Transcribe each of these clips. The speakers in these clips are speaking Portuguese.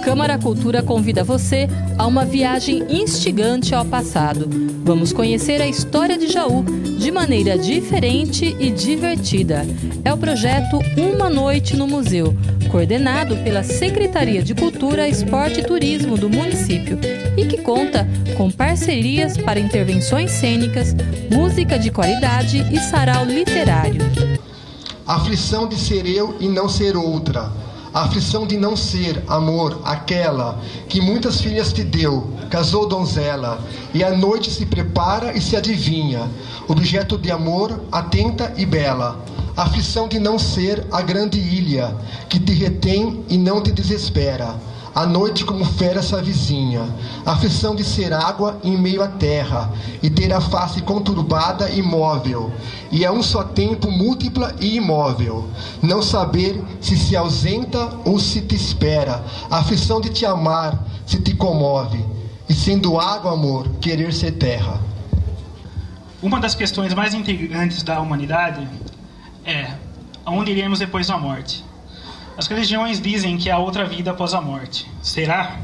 Câmara Cultura convida você a uma viagem instigante ao passado. Vamos conhecer a história de Jaú de maneira diferente e divertida. É o projeto Uma Noite no Museu, coordenado pela Secretaria de Cultura, Esporte e Turismo do município e que conta com parcerias para intervenções cênicas, música de qualidade e sarau literário. A aflição de ser eu e não ser outra. A aflição de não ser, amor, aquela que muitas filhas te deu, casou donzela, e à noite se prepara e se adivinha, objeto de amor, atenta e bela. A aflição de não ser a grande ilha, que te retém e não te desespera. A noite como fera essa vizinha, a aflição de ser água em meio à terra, e ter a face conturbada e móvel, e a um só tempo múltipla e imóvel, não saber se ausenta ou se te espera, a aflição de te amar, se te comove, e sendo água, amor, querer ser terra. Uma das questões mais intrigantes da humanidade é: aonde iremos depois da morte? As religiões dizem que há outra vida após a morte. Será?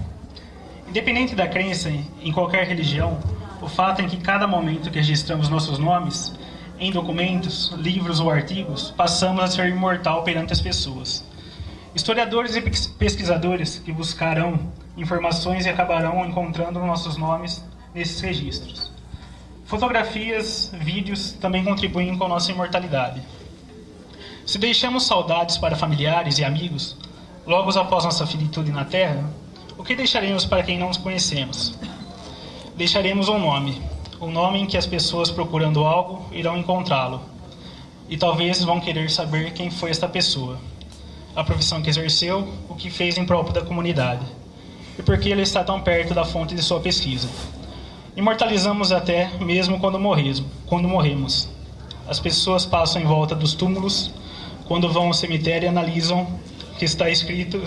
Independente da crença em qualquer religião, o fato é que em cada momento que registramos nossos nomes, em documentos, livros ou artigos, passamos a ser imortal perante as pessoas. Historiadores e pesquisadores que buscarão informações e acabarão encontrando nossos nomes nesses registros. Fotografias, vídeos também contribuem com a nossa imortalidade. Se deixamos saudades para familiares e amigos, logo após nossa finitude na Terra, o que deixaremos para quem não nos conhecemos? Deixaremos um nome em que as pessoas procurando algo irão encontrá-lo, e talvez vão querer saber quem foi esta pessoa, a profissão que exerceu, o que fez em prol da comunidade, e por que ele está tão perto da fonte de sua pesquisa. Imortalizamos até mesmo quando morremos. As pessoas passam em volta dos túmulos, quando vão ao cemitério e analisam o que está escrito,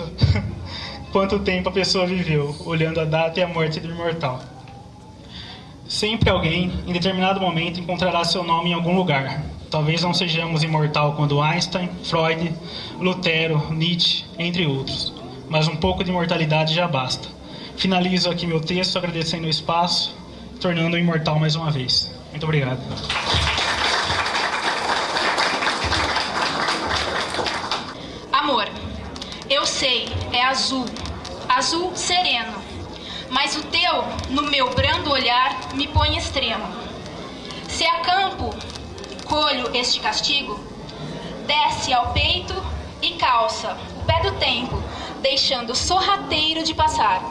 quanto tempo a pessoa viveu, olhando a data e a morte do imortal. Sempre alguém, em determinado momento, encontrará seu nome em algum lugar. Talvez não sejamos imortal quando Einstein, Freud, Lutero, Nietzsche, entre outros. Mas um pouco de imortalidade já basta. Finalizo aqui meu texto agradecendo o espaço, tornando-o imortal mais uma vez. Muito obrigado. Amor, eu sei, é azul, azul sereno, mas o teu, no meu brando olhar, me põe extremo. Se a campo colho este castigo, desce ao peito e calça o pé do tempo, deixando sorrateiro de passar.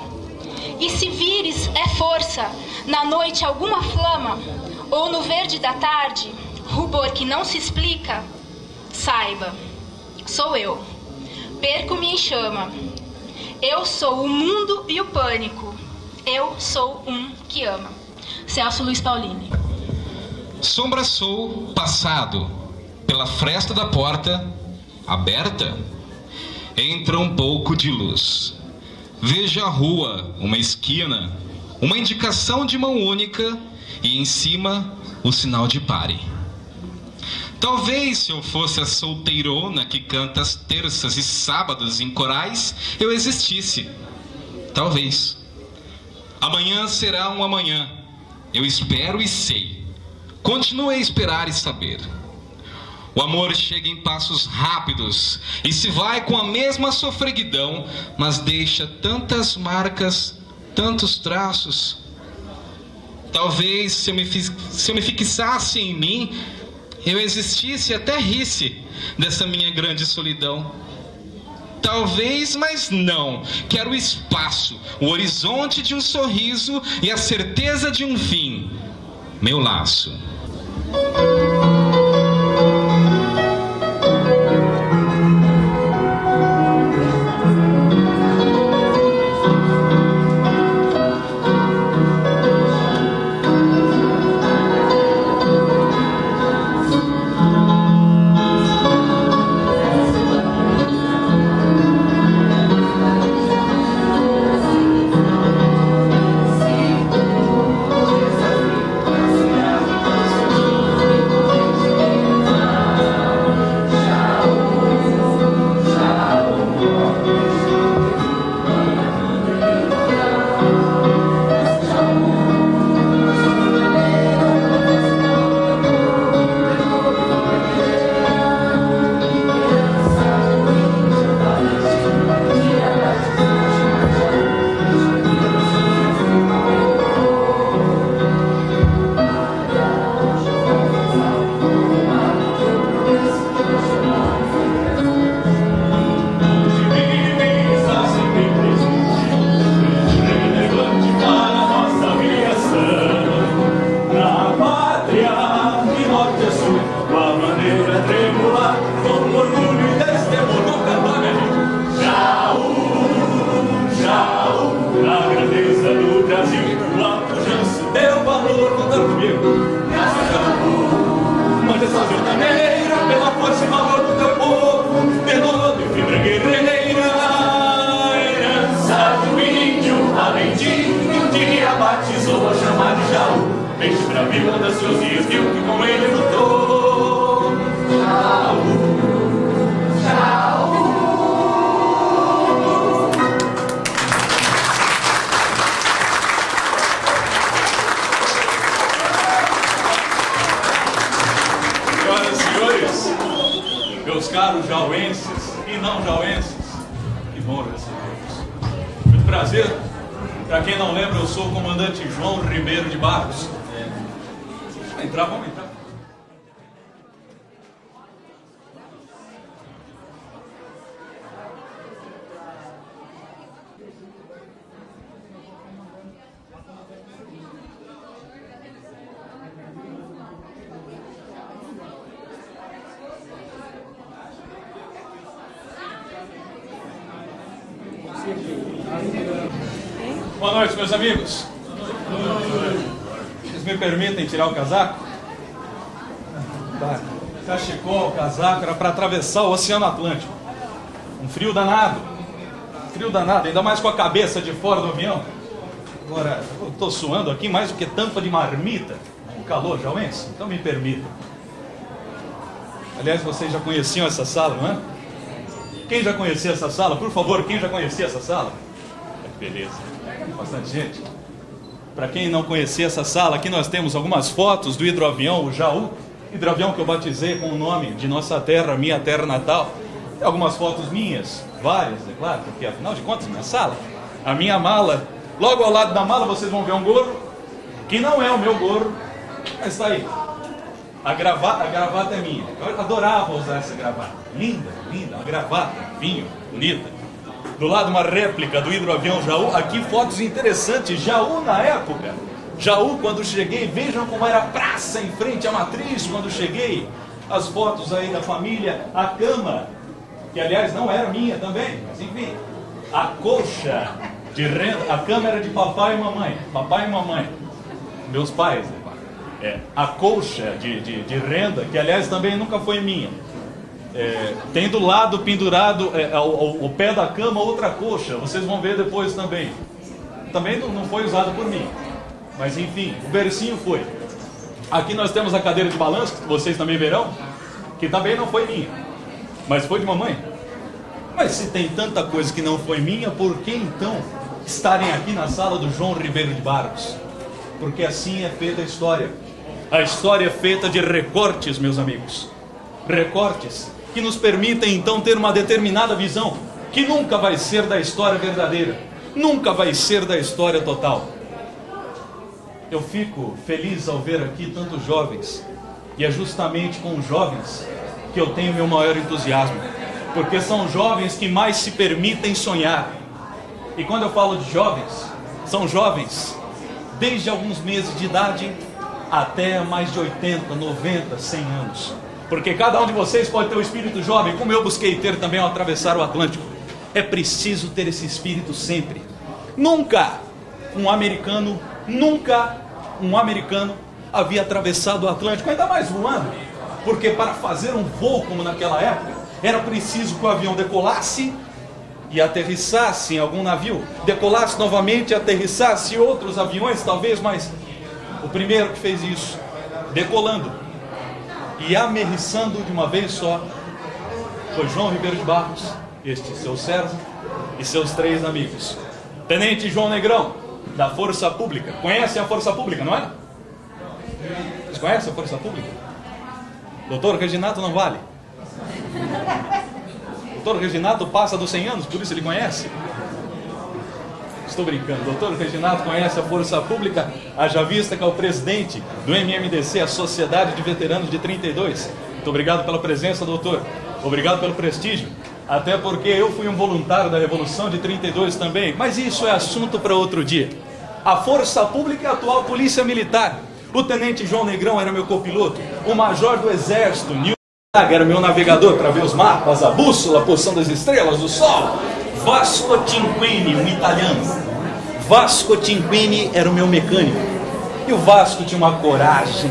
E se vires é força, na noite alguma flama, ou no verde da tarde, rubor que não se explica, saiba, sou eu. Perco-me em chama. Eu sou o mundo e o pânico. Eu sou um que ama. Celso Luiz Paulini. Sombra sou, passado, pela fresta da porta, aberta, entra um pouco de luz. Vejo a rua, uma esquina, uma indicação de mão única e em cima o sinal de pare. Talvez se eu fosse a solteirona que canta as terças e sábados em corais, eu existisse. Talvez. Amanhã será um amanhã. Eu espero e sei. Continue a esperar e saber. O amor chega em passos rápidos e se vai com a mesma sofreguidão, mas deixa tantas marcas, tantos traços. Talvez se eu me fixasse em mim, eu existisse e até risse dessa minha grande solidão. Talvez, mas não. Quero o espaço, o horizonte de um sorriso e a certeza de um fim. Meu laço. Na grandeza do Brasil, a pujança deu valor, cantando comigo. Mande essa jornadeira pela força e valor do teu povo, perdão e fibra guerreira, herança do índio valentim, que um dia batizou a chamar de Jaú. Peixe bravio, audacioso e esguio, que com ele lutou. Jaú. Senhoras e senhores, meus caros jauenses e não jauenses, que bom recebê-los. Muito prazer. Para quem não lembra, eu sou o comandante João Ribeiro de Barros. Vamos entrar. Boa noite, meus amigos. Vocês me permitem tirar o casaco? Cachecol, o casaco, era para atravessar o Oceano Atlântico. Um frio danado, ainda mais com a cabeça de fora do avião. Agora, eu estou suando aqui mais do que tampa de marmita. Um calor jauense, então me permitam. Aliás, vocês já conheciam essa sala, não é? Quem já conhecia essa sala? Por favor, quem já conhecia essa sala? Beleza, bastante gente. Para quem não conhecia essa sala, aqui nós temos algumas fotos do hidroavião, o Jaú. Hidroavião que eu batizei com o nome de nossa terra, minha terra natal. Tem algumas fotos minhas, várias, é claro, porque afinal de contas, minha sala, a minha mala. Logo ao lado da mala vocês vão ver um gorro, que não é o meu gorro, mas está aí. A gravata é minha. Eu adorava usar essa gravata. Linda, uma gravata, vinho, bonita. Do lado uma réplica do hidroavião Jaú. Aqui fotos interessantes. Jaú na época. Jaú quando cheguei. Vejam como era a praça em frente à matriz quando cheguei. As fotos aí da família. A cama, que aliás não era minha também, mas enfim. A colcha de renda. A cama era de papai e mamãe. Papai e mamãe. Meus pais. A colcha de renda, que aliás também nunca foi minha. Tem do lado pendurado ao pé da cama outra colcha. Vocês vão ver depois também. Também não foi usado por mim. Mas enfim, o bercinho foi. Aqui nós temos a cadeira de balanço, que vocês também verão, que também não foi minha, mas foi de mamãe. Mas se tem tanta coisa que não foi minha, por que então estarem aqui na sala do João Ribeiro de Barros? Porque assim é feita a história. A história é feita de recortes, meus amigos. Recortes que nos permitem então ter uma determinada visão, que nunca vai ser da história verdadeira, nunca vai ser da história total. Eu fico feliz ao ver aqui tantos jovens, e é justamente com os jovens que eu tenho meu maior entusiasmo, porque são jovens que mais se permitem sonhar. E quando eu falo de jovens, são jovens desde alguns meses de idade até mais de 80, 90, 100 anos. Porque cada um de vocês pode ter um espírito jovem, como eu busquei ter também ao atravessar o Atlântico. É preciso ter esse espírito sempre. Nunca um americano havia atravessado o Atlântico, ainda mais voando. Porque para fazer um voo como naquela época, era preciso que o avião decolasse e aterrissasse em algum navio, decolasse novamente, aterrissasse em outros aviões talvez, mas o primeiro que fez isso, decolando e amerrissando de uma vez só, foi João Ribeiro de Barros, este seu servo e seus 3 amigos. Tenente João Negrão, da Força Pública. Conhecem a Força Pública, não é? Vocês conhecem a Força Pública? Doutor Reginato não vale. Doutor Reginato passa dos 100 anos, por isso ele conhece. Estou brincando. Doutor Reginato conhece a Força Pública, haja vista que é o presidente do MMDC, a Sociedade de Veteranos de 32. Muito obrigado pela presença, doutor. Obrigado pelo prestígio. Até porque eu fui um voluntário da Revolução de 32 também. Mas isso é assunto para outro dia. A Força Pública é a atual Polícia Militar. O Tenente João Negrão era meu copiloto. O Major do Exército, Nil era meu navegador para ver os mapas, a bússola, a posição das estrelas, o sol. Vasco Cinquini, um italiano. Vasco Cinquini era o meu mecânico. E o Vasco tinha uma coragem.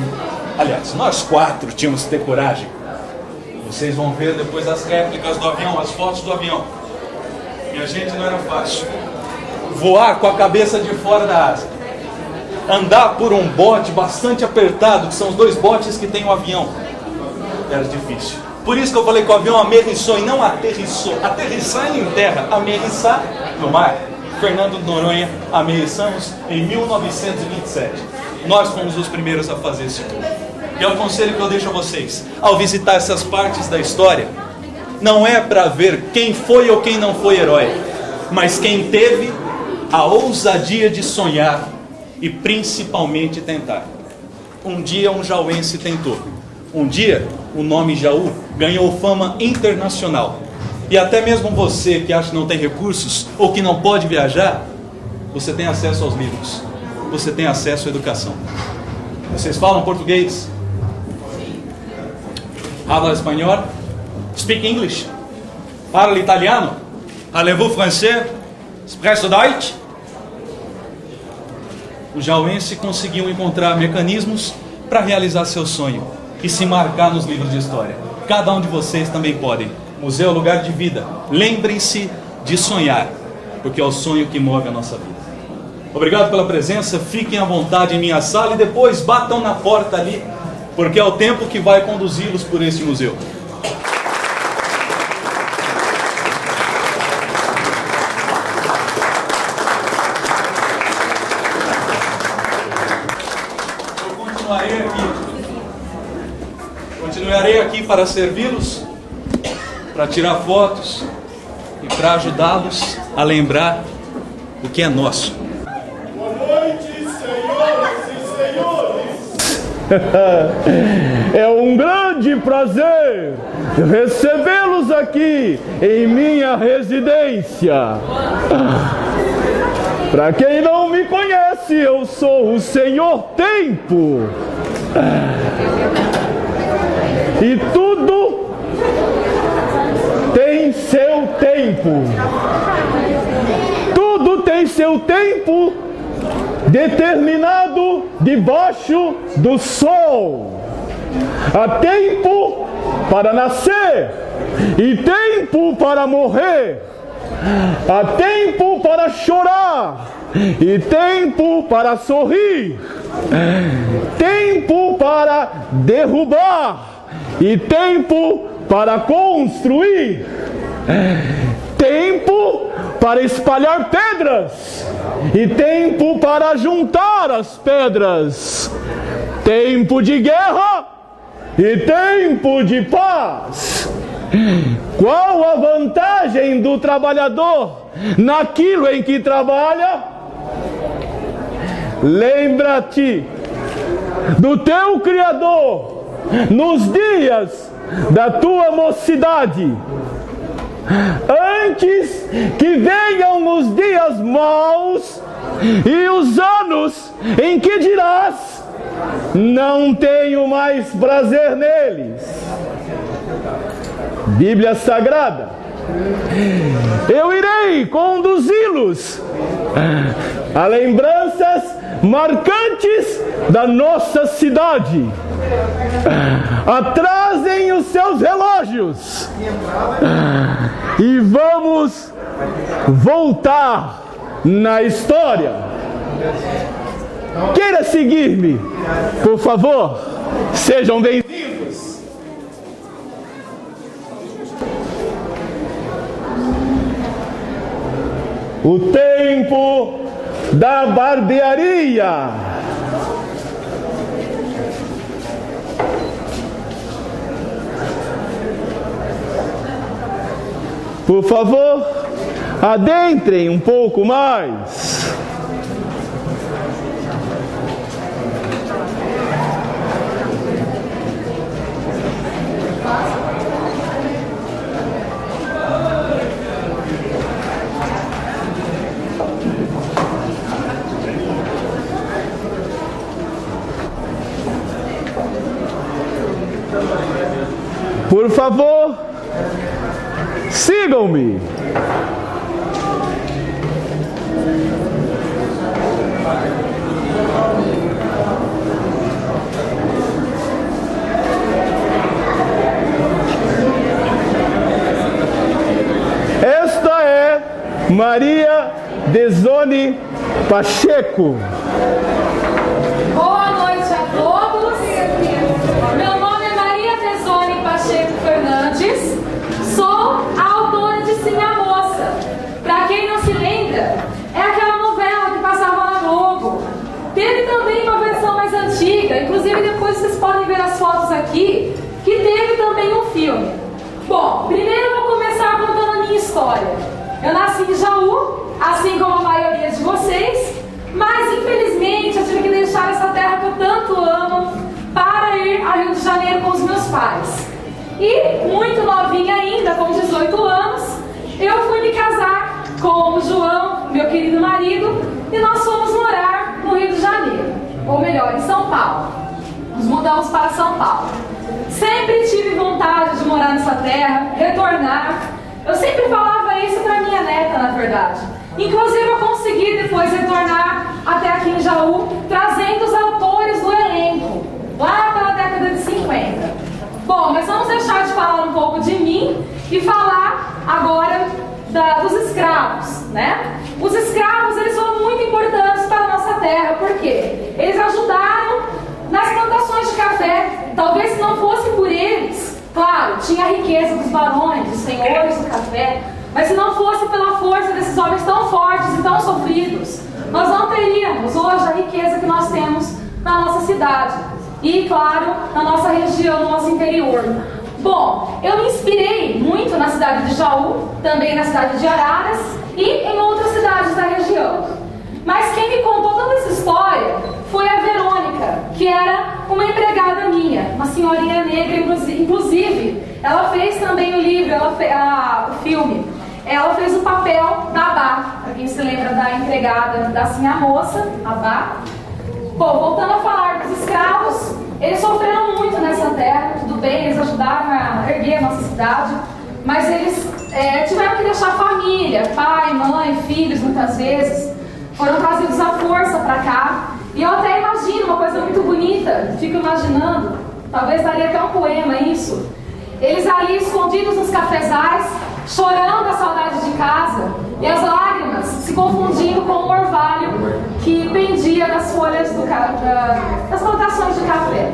Aliás, nós 4 tínhamos que ter coragem. Vocês vão ver depois as réplicas do avião, as fotos do avião. E a gente não era fácil. Voar com a cabeça de fora da asa. Andar por um bote bastante apertado, que são os 2 botes que tem o avião. Era difícil. Por isso que eu falei que o avião amerrissou e não aterrissou. Aterrissar em terra, amerrissar no mar. Fernando de Noronha, amerrissamos em 1927. Nós fomos os primeiros a fazer esse voo. E é o conselho que eu deixo a vocês. Ao visitar essas partes da história, não é para ver quem foi ou quem não foi herói, mas quem teve a ousadia de sonhar e principalmente tentar. Um dia um jauense tentou. Um dia o nome Jaú ganhou fama internacional. E até mesmo você que acha que não tem recursos ou que não pode viajar, você tem acesso aos livros. Você tem acesso à educação. Vocês falam português? Habla espanhol? Speak English? Parla italiano? Parlez-vous français? Sprecht Deutsch? O jauense conseguiu encontrar mecanismos para realizar seu sonho e se marcar nos livros de história. Cada um de vocês também podem. Museu é lugar de vida. Lembrem-se de sonhar, porque é o sonho que move a nossa vida. Obrigado pela presença, fiquem à vontade em minha sala e depois batam na porta ali, porque é o tempo que vai conduzi-los por este museu. Continuarei aqui para servi-los, para tirar fotos e para ajudá-los a lembrar o que é nosso. Boa noite, senhoras e senhores. É um grande prazer recebê-los aqui em minha residência. Para quem não me conhece, eu sou o Senhor Tempo. E tudo tem seu tempo. Tudo tem seu tempo determinado debaixo do sol. Há tempo para nascer e tempo para morrer. Há tempo para chorar e tempo para sorrir. Tempo para derrubar e tempo para construir. Tempo para espalhar pedras e tempo para juntar as pedras. Tempo de guerra e tempo de paz. Qual a vantagem do trabalhador naquilo em que trabalha? Lembra-te do teu Criador nos dias da tua mocidade, antes que venham os dias maus e os anos em que dirás: não tenho mais prazer neles. Bíblia Sagrada. Eu irei conduzi-los a lembranças marcantes da nossa cidade. Atrasem os seus relógios e vamos voltar na história. Queira seguir-me, por favor. Sejam bem-vindos. O tempo da barbearia. Por favor, adentrem um pouco mais. Por favor, sigam-me. Pacheco. Boa noite a todos. Meu nome é Maria Tesone Pacheco Fernandes. Sou a autora de Sim a Moça. Para quem não se lembra, é aquela novela que passava na Globo. Teve também uma versão mais antiga, inclusive depois vocês podem ver as fotos aqui, que teve também um filme. Bom, primeiro eu vou começar contando a minha história. Eu nasci em Jaú, assim como a maioria de vocês, mas infelizmente eu tive que deixar essa terra que eu tanto amo para ir ao Rio de Janeiro com os meus pais. E, muito novinha ainda, com 18 anos, eu fui me casar com o João, meu querido marido, e nós fomos morar no Rio de Janeiro, ou melhor, em São Paulo. Nos mudamos para São Paulo. Sempre tive vontade de morar nessa terra, retornar. Eu sempre falava isso para minha neta, na verdade. Inclusive eu consegui depois retornar até aqui em Jaú, trazendo os autores do elenco, lá pela década de 50. Bom, mas vamos deixar de falar um pouco de mim e falar agora dos escravos, né? Os escravos, eles foram muito importantes para a nossa terra, porque eles ajudaram nas plantações de café. Talvez se não fosse por eles, claro, tinha a riqueza dos barões, dos senhores do café, mas se não fosse pela força desses homens tão fortes e tão sofridos, nós não teríamos hoje a riqueza que nós temos na nossa cidade e, claro, na nossa região, no nosso interior. Bom, eu me inspirei muito na cidade de Jaú, também na cidade de Araras e em outras cidades da região. Mas quem me contou toda essa história foi a Verônica, que era uma empregada minha, uma senhorinha negra, inclusive. Ela fez também o livro, o filme. Ela fez o papel da Abá, para quem se lembra da empregada da Sim a Moça, Abá. Bom, voltando a falar dos escravos, eles sofreram muito nessa terra, tudo bem, eles ajudaram a erguer a nossa cidade, mas eles tiveram que deixar família, pai, mãe, filhos, muitas vezes, foram trazidos à força para cá. E eu até imagino uma coisa muito bonita, fico imaginando, talvez daria até um poema isso. Eles ali escondidos nos cafezais, chorando a saudade de casa, e as lágrimas se confundindo com o orvalho que pendia das folhas das plantações de café,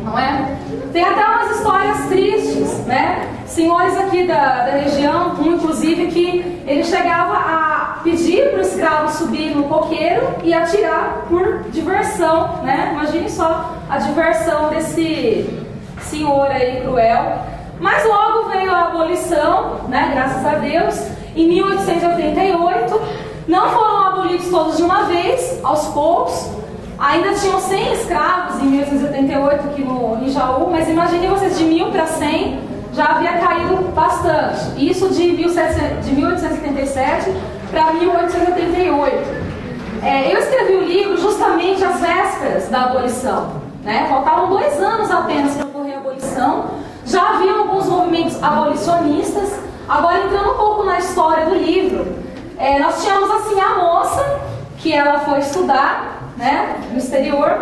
não é? Tem até umas histórias tristes, né? Senhores aqui da região, um inclusive, que ele chegava a pedir para o escravo subir no coqueiro e atirar por diversão, né? Imagine só a diversão desse senhor aí cruel. Mas logo veio a abolição, né? Graças a Deus, em 1888. Não foram abolidos todos de uma vez, aos poucos. Ainda tinham 100 escravos em 1888 aqui no Jaú, mas imagine vocês, de 1000 para 100 já havia caído bastante. Isso de 1877 para 1888. Eu escrevi o livro justamente às vésperas da abolição, né? Faltavam 2 anos apenas para ocorrer a abolição. Já havia alguns movimentos abolicionistas. Agora, entrando um pouco na história do livro, nós tínhamos assim a moça, que ela foi estudar, né, no exterior.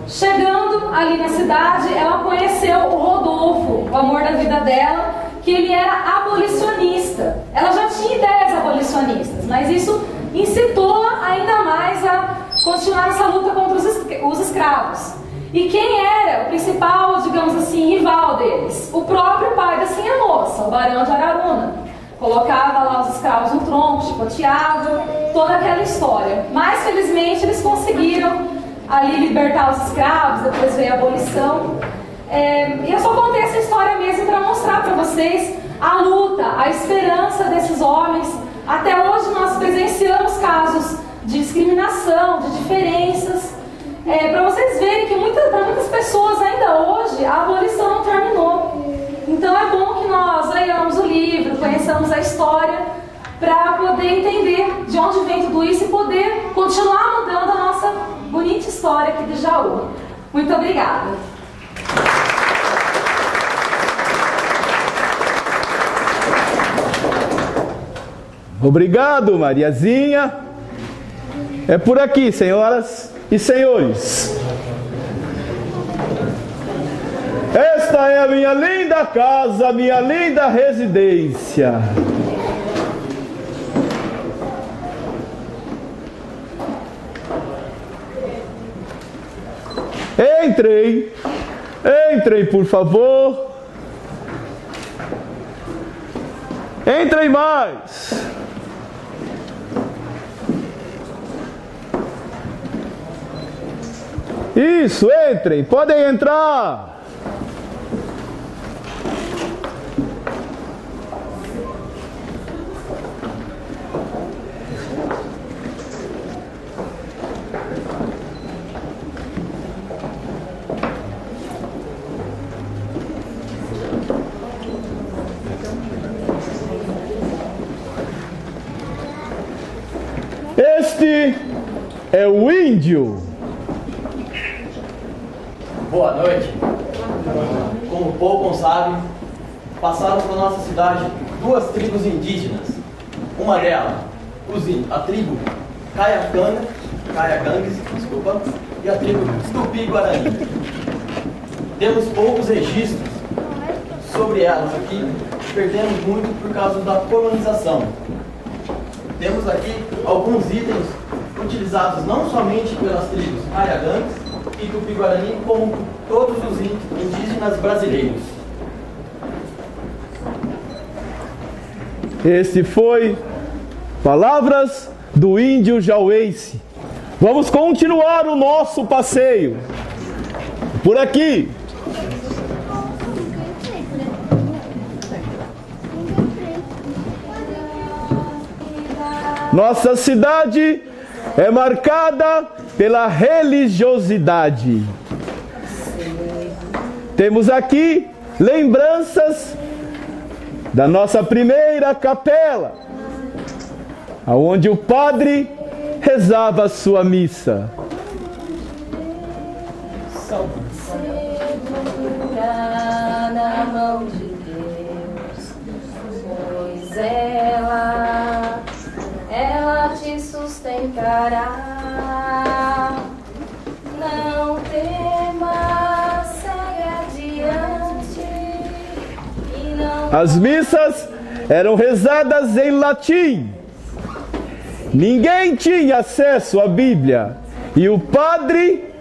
Chegando ali na cidade, ela conheceu o Rodolfo, o amor da vida dela, que ele era abolicionista. Ela já tinha ideias abolicionistas, mas isso incitou-a ainda mais a continuar essa luta contra os escravos. E quem era o principal, digamos assim, rival deles? O próprio pai da Sim a Moça, o Barão de Araruna. Colocava lá os escravos no tronco, chicoteava, toda aquela história. Mas, felizmente, eles conseguiram ali libertar os escravos, depois veio a abolição. E eu só contei essa história mesmo para mostrar para vocês a luta, a esperança desses homens. Até hoje nós presenciamos casos de discriminação, de diferenças. Para vocês verem que para muitas pessoas ainda hoje a abolição não terminou. Então é bom que nós leiamos o livro, conheçamos a história, para poder entender de onde vem tudo isso e poder continuar mudando a nossa bonita história aqui de Jaú. Muito obrigada. Obrigado, Mariazinha. É por aqui, senhoras e senhores. Esta é a minha linda casa, minha linda residência. Entrem. Entrem, por favor. Entrem mais. Isso, entrem. Podem entrar. Este é o índio. Boa noite. Como poucos sabem, passaram por nossa cidade duas tribos indígenas. Uma delas, a tribo Caiagangues, e a tribo Tupi-Guarani. Temos poucos registros sobre elas aqui, perdemos muito por causa da colonização. Temos aqui alguns itens utilizados não somente pelas tribos Caiagangues e Tupi-Guarani, como todos os indígenas brasileiros. Esse foi Palavras do Índio Jauense. Vamos continuar o nosso passeio. Por aqui. Nossa cidade é marcada pela religiosidade. Temos aqui lembranças da nossa primeira capela, onde o padre rezava a sua missa. Segura na mão de Deus, pois ela te sustentará. Não temas, segue adiante e não... As missas eram rezadas em latim. Ninguém tinha acesso à Bíblia. E o padre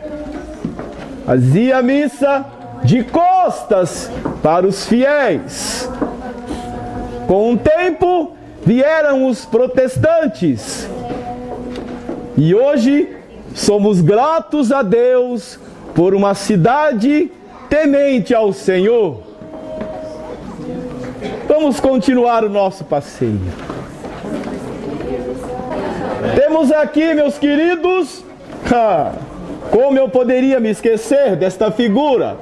fazia a missa de costas para os fiéis. Com o tempo, vieram os protestantes. E hoje, somos gratos a Deus por uma cidade temente ao Senhor. Vamos continuar o nosso passeio. Temos aqui, meus queridos, como eu poderia me esquecer desta figura?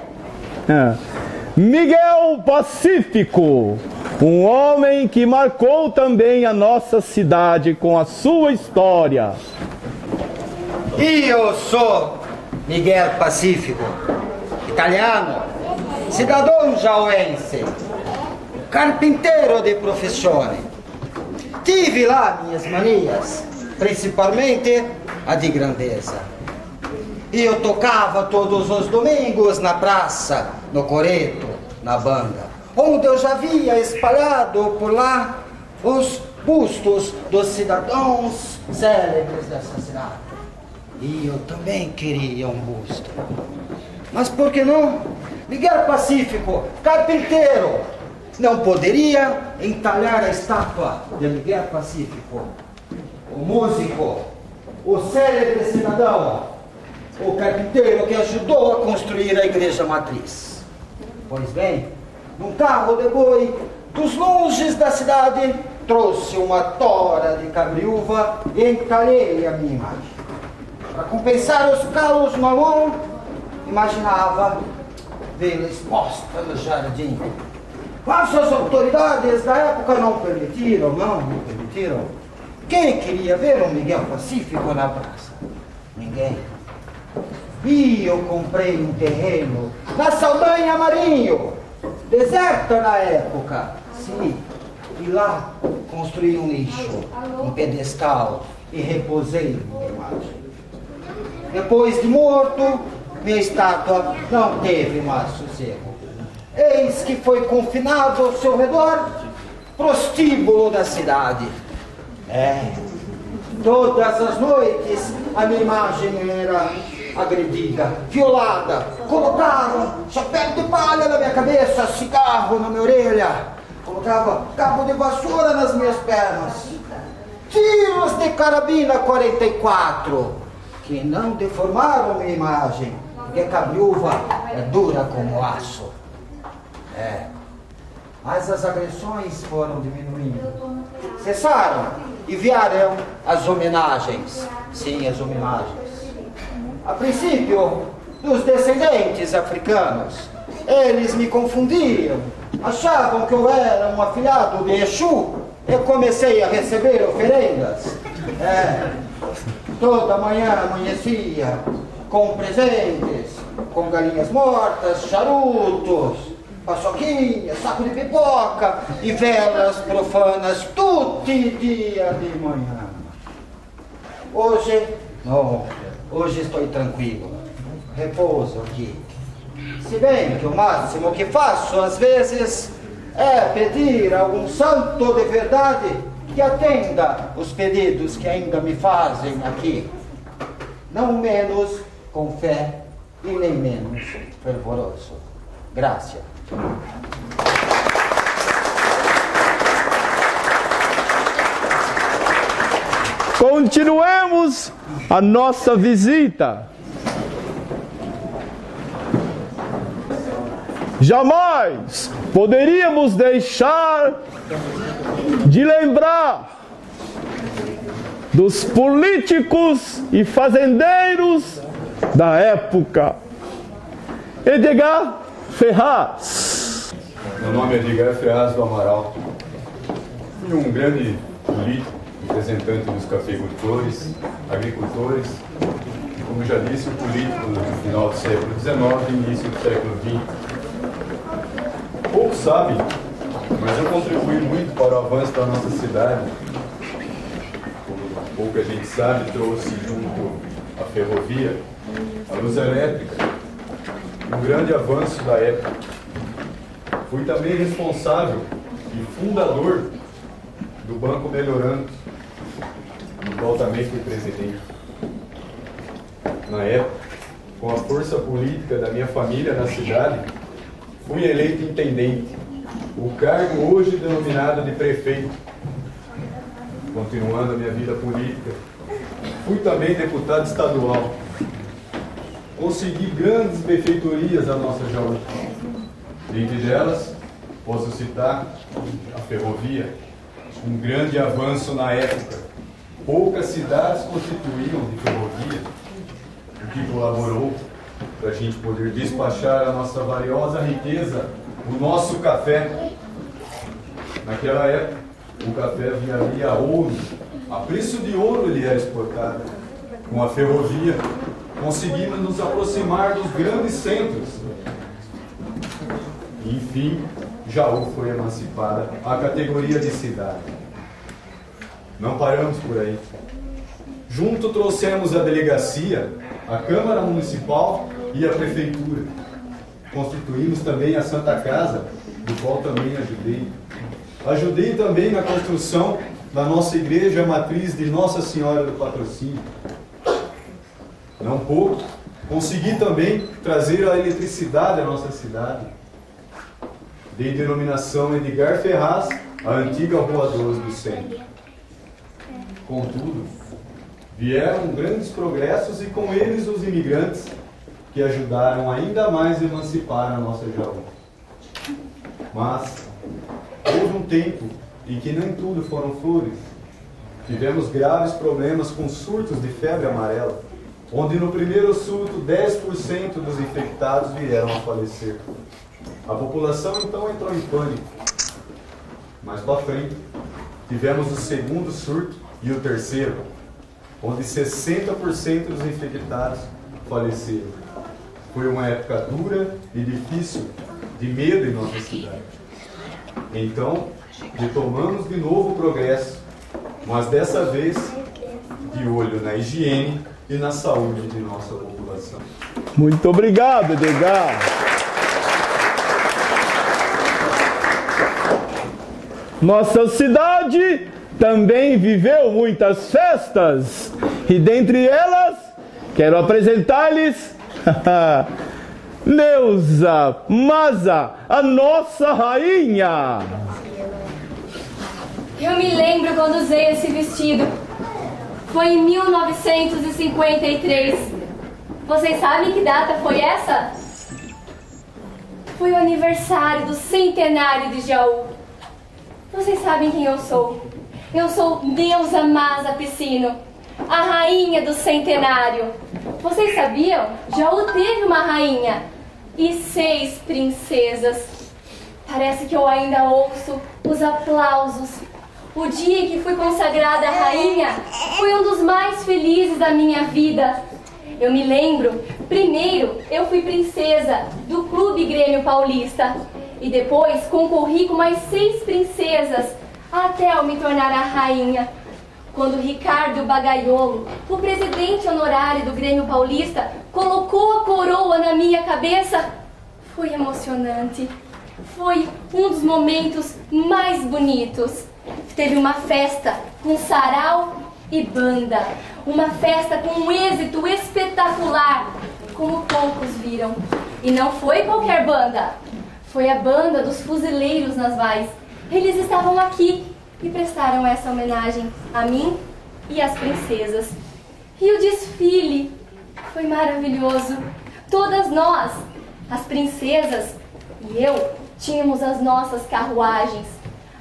Miguel Pacífico, um homem que marcou também a nossa cidade com a sua história. Eu sou Miguel Pacífico, italiano, cidadão jauense, carpinteiro de professione. Tive lá minhas manias, principalmente a de grandeza. E eu tocava todos os domingos na praça, no coreto, na banda, onde eu já via espalhado por lá os bustos dos cidadãos célebres dessa cidade. E eu também queria um busto. Mas por que não? Miguel Pacífico, carpinteiro, não poderia entalhar a estátua de Miguel Pacífico, o músico, o célebre cidadão, o carpinteiro que ajudou a construir a igreja matriz. Pois bem, num carro de boi dos longes da cidade, trouxe uma tora de cabriúva e entalhei a minha imagem. Para compensar os calos no mão, imaginava vê-la exposta no jardim. Mas as autoridades da época não permitiram. Quem queria ver um Miguel Pacífico na praça? Ninguém. E eu comprei um terreno na Saldanha Marinho, deserta na época. Sim, e lá construí um nicho, um pedestal e reposei minha imagem. Depois de morto, minha estátua não teve mais sossego. Eis que foi confinado ao seu redor prostíbulo da cidade. Todas as noites a minha imagem era agredida, violada. Colocaram chapéu de palha na minha cabeça, cigarro na minha orelha, colocava cabo de vassoura nas minhas pernas, tiros de carabina 44, que não deformaram minha imagem, porque a cabriúva é dura como aço. Mas as agressões foram diminuindo, cessaram e vieram as homenagens. Sim, as homenagens. A princípio, dos descendentes africanos. Eles me confundiam, achavam que eu era um afilhado de Exu. Eu comecei a receber oferendas. Toda manhã amanhecia com presentes, com galinhas mortas, charutos, paçoquinha, saco de pipoca e velas profanas, tudo dia de manhã. Hoje, não, hoje estou tranquilo, repouso aqui. Se bem que o máximo que faço, às vezes, é pedir a algum santo de verdade que atenda os pedidos que ainda me fazem aqui. Não menos com fé e nem menos fervoroso. Graças. Continuemos a nossa visita. Jamais poderíamos deixar de lembrar dos políticos e fazendeiros da época. Edgar Ferraz. Meu nome é Edgar Ferraz do Amaral. Fui um grande político, representante dos cafeicultores, agricultores, e, como já disse, o político no final do século XIX e início do século XX. Poucos sabem, mas eu contribuí muito para o avanço da nossa cidade. Como pouca gente sabe, trouxe junto a ferrovia, a luz elétrica, um grande avanço da época. Fui também responsável e fundador do Banco Melhorando, do qual também fui presidente. Na época, com a força política da minha família na cidade, fui eleito intendente, o cargo hoje denominado de prefeito. Continuando a minha vida política, fui também deputado estadual. Consegui grandes benfeitorias à nossa Jaú. Dentre delas, posso citar a ferrovia, um grande avanço na época. Poucas cidades constituíam de ferrovia, o que colaborou para a gente poder despachar a nossa valiosa riqueza, o nosso café. Naquela época, o café vinha a ouro, a preço de ouro ele era exportado. Com a ferrovia, conseguimos nos aproximar dos grandes centros. E, enfim, Jaú foi emancipada à categoria de cidade. Não paramos por aí. Junto trouxemos a delegacia, a Câmara Municipal e a Prefeitura. Constituímos também a Santa Casa, do qual também ajudei. Ajudei também na construção da nossa igreja matriz de Nossa Senhora do Patrocínio. Não pouco, consegui também trazer a eletricidade à nossa cidade. Dei denominação Edgar Ferraz, a antiga Rua 12 do centro. Contudo, vieram grandes progressos e com eles os imigrantes que ajudaram ainda mais a emancipar a nossa Jaú. Mas houve um tempo em que nem tudo foram flores. Tivemos graves problemas com surtos de febre amarela, onde no primeiro surto 10% dos infectados vieram a falecer. A população então entrou em pânico. Mais para frente, tivemos o segundo surto e o terceiro, onde 60% dos infectados faleceram. Foi uma época dura e difícil, de medo em nossa cidade. Então, retomamos de novo o progresso, mas dessa vez de olho na higiene e na saúde de nossa população. Muito obrigado, Edgar. Nossa cidade também viveu muitas festas E dentre elas, quero apresentar-lhes Neuza Maza, a nossa rainha. Eu me lembro quando usei esse vestido. Foi em 1953. Vocês sabem que data foi essa? Foi o aniversário do centenário de Jaú. Vocês sabem quem eu sou? Eu sou Neuza Maza Piscino, a rainha do centenário. Vocês sabiam? Jaú teve uma rainha e 6 princesas. Parece que eu ainda ouço os aplausos. O dia em que fui consagrada a rainha foi um dos mais felizes da minha vida. Eu me lembro, primeiro eu fui princesa do Clube Grêmio Paulista e depois concorri com mais 6 princesas até eu me tornar a rainha. Quando Ricardo Bagaiolo, o presidente honorário do Grêmio Paulista, colocou a coroa na minha cabeça, foi emocionante. Foi um dos momentos mais bonitos. Teve uma festa com sarau e banda. Uma festa com um êxito espetacular, como poucos viram. E não foi qualquer banda. Foi a banda dos Fuzileiros Navais. Eles estavam aqui e prestaram essa homenagem a mim e às princesas. E o desfile foi maravilhoso. Todas nós, as princesas e eu, tínhamos as nossas carruagens.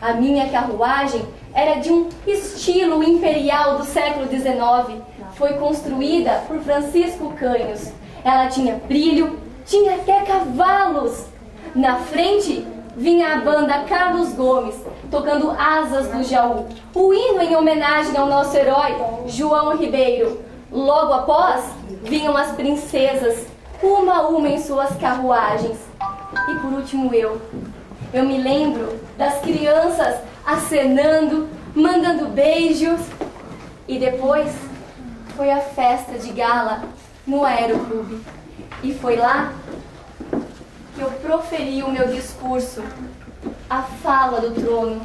A minha carruagem era de um estilo imperial do século XIX. Foi construída por Francisco Canhos. Ela tinha brilho, tinha até cavalos. Na frente vinha a banda Carlos Gomes, tocando Asas do Jaú, o hino em homenagem ao nosso herói, João Ribeiro. Logo após, vinham as princesas, uma a uma em suas carruagens. E por último eu me lembro das crianças acenando, mandando beijos. E depois foi a festa de gala no Aeroclube. E foi lá que eu proferi o meu discurso, a fala do trono,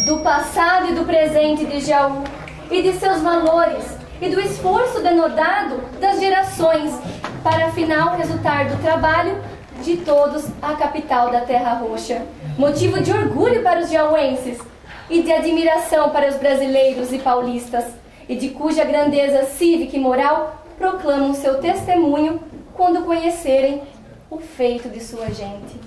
do passado e do presente de Jaú, e de seus valores, e do esforço denodado das gerações, para afinal resultar do trabalho de todos a capital da Terra Roxa. Motivo de orgulho para os jauenses, e de admiração para os brasileiros e paulistas, e de cuja grandeza cívica e moral proclamam seu testemunho quando conhecerem o feito de sua gente.